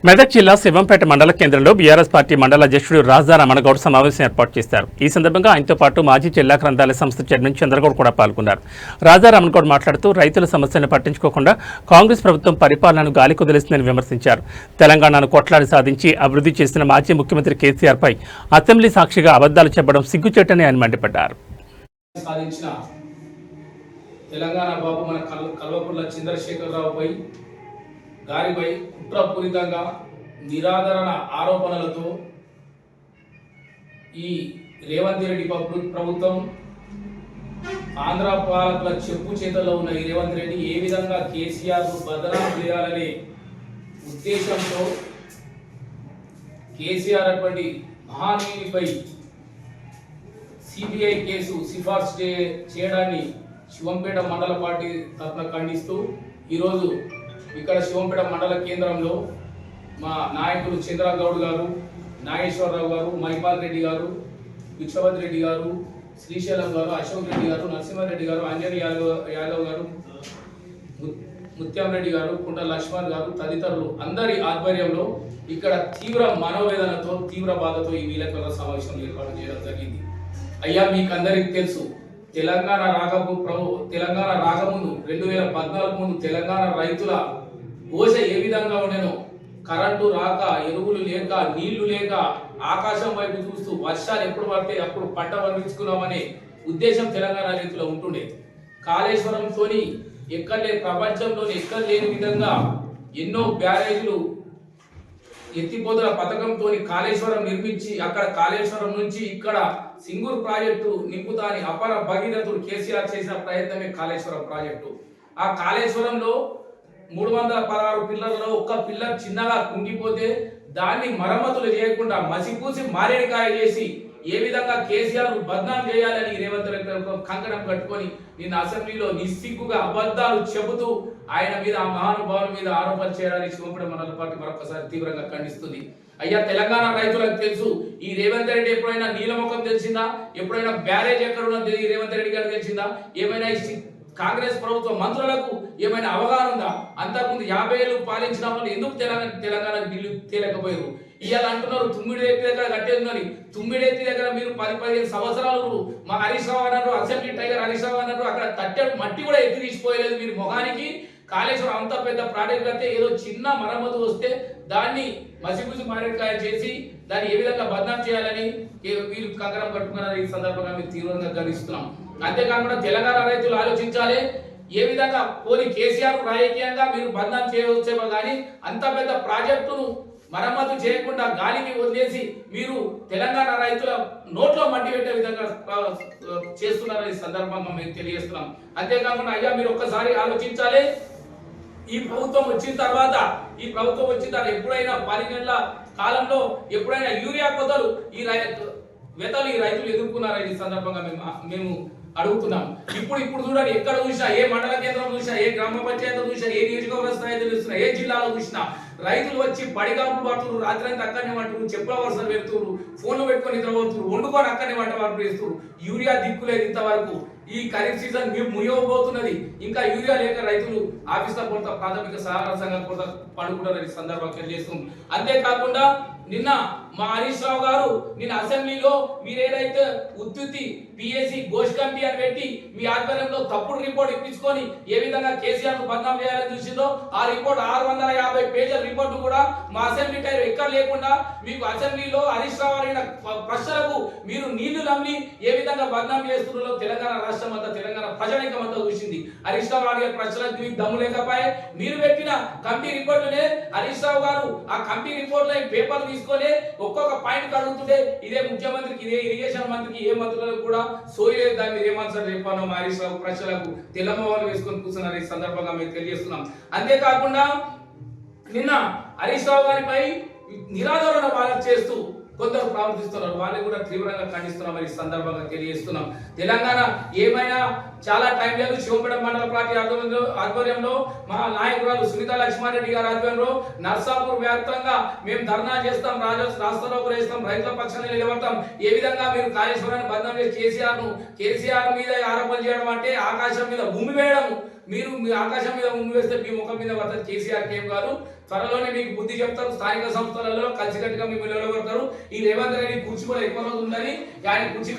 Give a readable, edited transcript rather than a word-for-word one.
మెదక్ జిల్లా శివంపేట మండల కేంద్రంలో బీఆర్ఎస్ పార్టీ మండల అధ్యక్షుడు రాజా రమణగౌడ్ సమావేశం ఏర్పాటు చేశారు. ఈ సందర్భంగా ఆయనతో పాటు మాజీ జిల్లా గ్రంథాలయ సంస్థ చైర్మన్ చంద్రగౌడ్ కూడా పాల్గొన్నారు. రాజా రమణగౌడ్ మాట్లాడుతూ రైతుల సమస్యలను పట్టించుకోకుండా కాంగ్రెస్ ప్రభుత్వం పరిపాలనను గాలి కుదిలిస్తుందని విమర్శించారు. తెలంగాణను కొట్లాడి సాధించి అభివృద్ధి చేసిన మాజీ ముఖ్యమంత్రి కేసీఆర్పై అసెంబ్లీ సాక్షిగా అబద్దాలు చెప్పడం సిగ్గుచేటని ఆయన మండిపడ్డారు. తెలంగాణ బాబు మన కల్వకుంట్ల చంద్రశేఖరరావుపై గారిపై కుట్రపూరితంగా నిరాదరణ ఆరోపణలతో ఈ రేవంత్ రెడ్డి ప్రభుత్వం ఆంధ్ర పాలకుల చెప్పు చేతల్లో ఉన్న ఈ రేవంత్ రెడ్డి ఏ విధంగా కేసీఆర్ బదనాం చేయాలనే ఉద్దేశంతో కేసీఆర్ అటువంటి మహానీయునిపై సిబిఐ కేసు సిఫార్సు చేయడాన్ని శివంపేట మండల పార్టీ తరఫున ఖండిస్తూ ఈరోజు ఇక్కడ శివంపేట మండల కేంద్రంలో మా నాయకులు చంద్రగౌడ్ గారు, నాగేశ్వరరావు గారు, మైపాల్ రెడ్డి గారు, విక్షవత్ రెడ్డి గారు, శ్రీశైలం గారు, అశోక్ రెడ్డి గారు, నరసింహారెడ్డి గారు, అంజనీ యాదవ్ గారు, ముత్యం రెడ్డి గారు, కుంట లక్ష్మణ్ గారు తదితరులు అందరి ఆధ్వర్యంలో ఇక్కడ తీవ్ర మనోవేదనతో తీవ్ర బాధతో ఈ విలేకరుల సమావేశం ఏర్పాటు చేయడం జరిగింది. అయ్యా మీకు అందరికి తెలుసు, తెలంగాణ రాకముందు 2014 ముందు తెలంగాణ రైతుల ఘోష ఏ విధంగా ఉండేనో, కరెంటు రాక, ఎరువులు లేక, నీళ్లు లేక, ఆకాశం వైపు చూస్తూ వర్షాలు ఎప్పుడు పడితే అప్పుడు పంట పండించుకున్నామనే ఉద్దేశం తెలంగాణ రైతులు ఉంటుండే. కాళేశ్వరంతో ప్రపంచంలోని ఎక్కడ లేని విధంగా ఎన్నో బ్యారేజీలు ఎత్తిపోతల పథకంతో కాళేశ్వరం నిర్మించి అక్కడ కాళేశ్వరం నుంచి ఇక్కడ సింగూరు ప్రాజెక్టు నింపుతాని అపర భగీరథుడు కేసీఆర్ చేసిన ప్రయత్నమే కాళేశ్వరం ప్రాజెక్టు. ఆ కాళేశ్వరంలో 316 పిల్లర్లలో ఒక్క పిల్లర్ చిన్నగా కుంగిపోతే దాన్ని మరమ్మతులు చేయకుండా మసిపూసి మారేడికాయ చేసి ఏ విధంగా కేసీఆర్ బద్నాం చేయాలని రేవంత్ రెడ్డి కంకణం కట్టుకొని నిన్న అసెంబ్లీలో నిస్సిగ్గుగా అబద్ధాలు చెబుతూ ఆయన మీద ఆ మహానుభావుల మీద ఆరోపణలు చేయడానికి శివంపేట మండల పార్టీ మరొకసారి తీవ్రంగా ఖండిస్తుంది. అయ్యా తెలంగాణ రైతులకు తెలుసు, ఈ రేవంత్ రెడ్డి ఎప్పుడైనా నీలముఖం తెలిసిందా? ఎప్పుడైనా బ్యారేజ్ ఎక్కడ ఉన్నది ఈ రేవంత్ రెడ్డి గారికి తెలిసిందా? ఏమైనా కాంగ్రెస్ ప్రభుత్వ మంత్రులకు ఏమైనా అవగాహన ఉందా? అంతకుముందు 50 ఏళ్ళు పాలించిన వాళ్ళు ఎందుకు తెలంగాణ బిల్లు తేలేకపోయారు? ఇవాళ అంటున్నారు తుమ్మిడేతి దగ్గర కట్టేందని. తుమ్మిడేతి దగ్గర మీరు 10-15 సంవత్సరాలు మా హరీష్ రావు అన్నారు, అసెంబ్లీ టైగర్ హరీష్ రావు అన్నారు, అక్కడ తట్టెడు మట్టి కూడా ఎత్తి తీసిపోయలేదు మీరు మొహానికి. కాళేశ్వరం అంత పెద్ద ప్రాజెక్ట్ అయితే ఏదో చిన్న మరమ్మతు వస్తే దాన్ని మసిపూసి మారేడుకాయ చేసి దాన్ని ఏ విధంగా బద్నాం చేయాలని వీళ్ళు కంకణం కట్టుకున్నారు. ఈ సందర్భంగా మేము తీవ్రంగా గమనిస్తున్నాం. అంతేకాకుండా తెలంగాణ రైతులు ఆలోచించాలి, ఏ విధంగా పోనీ కేసీఆర్ రాజకీయంగా మీరు బద్నాం చేయవచ్చేమో కానీ అంత పెద్ద ప్రాజెక్టును మరమ్మతు చేయకుండా గాలికి వదిలేసి మీరు తెలంగాణ రైతుల నోట్లో మట్టి పెట్టే విధంగా చేస్తున్నారని సందర్భంగా మేము తెలియజేస్తున్నాం. అంతేకాకుండా అయ్యా మీరు ఒక్కసారి ఆలోచించాలి, ఈ ప్రభుత్వం వచ్చిన తర్వాత ఎప్పుడైనా 10 నెలల కాలంలో ఎప్పుడైనా యూరియా కొతలు ఈ రైతులు ఎదుర్కొన్నారని సందర్భంగా మేము అడుగుతున్నాం. ఇప్పుడు చూడండి, ఎక్కడ చూసినా, ఏ మండల కేంద్రం చూసినా, ఏ గ్రామ పంచాయతీ చూసినా, ఏ నియోజకవర్గ స్థాయిలో చూసినా, ఏ జిల్లాలో చూసినా రైతులు వచ్చి పడిగాపులు పడుతున్నారు, రాత్రి అంతా అక్కడనే వంటున్నారు, చెప్పుల వరుసలు పెడుతున్నారు, ఫోన్లు పెట్టుకొని నిద్రపోతున్నారు, వండుకొని అక్కడనే వంట వార్పు చేస్తున్నారు. యూరియా దిక్కులేదు ఇంతవరకు. ఈ ఖరీఫ్ సీజన్ ముగియబోతున్నది, ఇంకా యూరియా లేక రైతులు ఆఫీసుల కొరత, ప్రాథమిక సహకార సంఘం కొరత పడుకుంటారని సందర్భంగా తెలియజేస్తుంది. అంతేకాకుండా నిన్న మా హరీష్ రావు గారు నిన్న అసెంబ్లీలో మీరేదైతే ఉత్తుత్తి పిఎస్సి ఘోష్ కమిటీ అని పెట్టి మీ ఆధ్వర్యంలో తప్పుడు రిపోర్ట్ ఇప్పించుకొని ఏ విధంగా కేసీఆర్ ను బద్నాం చేయాలని చూసిందో ఆ రిపోర్ట్ 650 పేజీల రిపోర్టు కూడా మా అసెంబ్లీ టైర్ ఎక్కడ లేకుండా మీకు అసెంబ్లీలో హరీష్ రావు అడిగిన ప్రశ్నలకు మీరు నీళ్లు నమ్మి ఏ విధంగా బద్నాం చేస్తున్నారో తెలంగాణ రాష్ట్రం అంతా, తెలంగాణ ప్రజానీకం అంతా చూసింది. హరీష్ రావు అడిగే ప్రశ్నలకు మీకు దమ్ము లేకపోయే మీరు పెట్టిన కమిటీ రిపోర్టునే హరీష్ రావు గారు ఆ కమిటీ రిపోర్ట్ పేపర్ తీసుకొని ఒక్కొక్క పాయింట్ అడుగుతుంటే ఇదే ముఖ్యమంత్రికి, ఇదే ఇరిగేషన్ మంత్రికి, ఏ మంత్రులకు కూడా సోయలేదు. దాని మీద ఏమన్సర్ చెప్పాను మా హరీష్ రావు ప్రశ్నలకు తెల్లమోహన్ వేసుకొని కూర్చున్నారు. ఈ సందర్భంగా మేము తెలియజేస్తున్నాం. అంతేకాకుండా నిన్న హరీష్ రావు గారిపై నిరాదరణ పాలన చేస్తూ కొందరు ప్రవర్తిస్తున్నారు, వాళ్ళని కూడా తీవ్రంగా ఖండిస్తున్నాం. ఈ సందర్భంగా తెలియజేస్తున్నాం. తెలంగాణ ఏమైనా చాలా టైం లేదు. శివంపేట మండల పార్టీ ఆధ్వర్యంలో మా నాయకురాలు సునీత లక్ష్మారెడ్డి గారి ఆధ్వర్యంలో నర్సాపూర్ వ్యాప్తంగా మేము ధర్నా చేస్తాం, రాస్తారోకలు వేస్తాం, రైతుల పక్షాన్ని నిలబడతాం. ఏ విధంగా మీరు కాళేశ్వరాన్ని బద్నాం చేసి కేసీఆర్ మీద ఆరోపణ చేయడం అంటే ఆకాశం మీద భూమి వేయడం, మీరు మీ ఆకాశం మీద ముందు వేస్తే మీ ముఖం మీద పడుతుంది. కేసీఆర్ కేం కాదు, త్వరలోనే మీకు బుద్ధి చెప్తారు. స్థానిక సంస్థలలో కలిసికట్టుగా మీ నిలబడతారు. ఈ రేవంత్ రెడ్డి కుర్చీ కూడా ఎక్కువ రోజు ఉందని ఆయన కుర్చీ